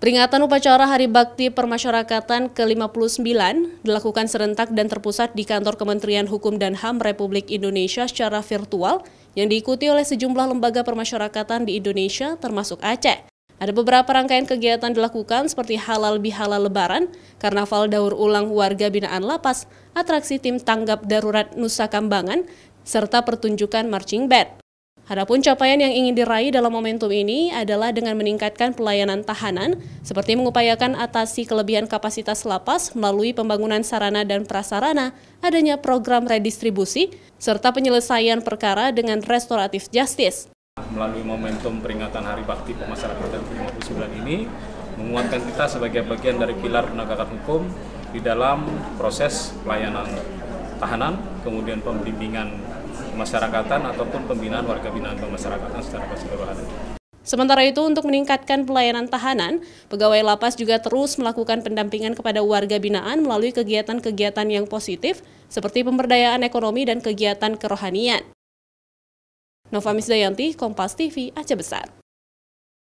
Peringatan upacara Hari Bakti Permasyarakatan ke-59 dilakukan serentak dan terpusat di kantor Kementerian Hukum dan HAM Republik Indonesia secara virtual yang diikuti oleh sejumlah lembaga permasyarakatan di Indonesia termasuk Aceh. Ada beberapa rangkaian kegiatan dilakukan seperti halal bihalal lebaran, karnaval daur ulang warga binaan lapas, atraksi tim tanggap darurat Nusa Kambangan, serta pertunjukan marching band. Adapun capaian yang ingin diraih dalam momentum ini adalah dengan meningkatkan pelayanan tahanan, seperti mengupayakan atasi kelebihan kapasitas lapas melalui pembangunan sarana dan prasarana, adanya program redistribusi, serta penyelesaian perkara dengan restoratif justice. Melalui momentum peringatan Hari Bakti Permasyarakatan ke-59 ini, menguatkan kita sebagai bagian dari pilar penegakan hukum di dalam proses pelayanan tahanan, kemudian pembimbingan pemasyarakatan ataupun pembinaan warga binaan pemasyarakatan secara keseluruhan. Sementara itu, untuk meningkatkan pelayanan tahanan, pegawai lapas juga terus melakukan pendampingan kepada warga binaan melalui kegiatan-kegiatan yang positif seperti pemberdayaan ekonomi dan kegiatan kerohanian. Nova Misdayanti, Kompas TV, Aceh Besar.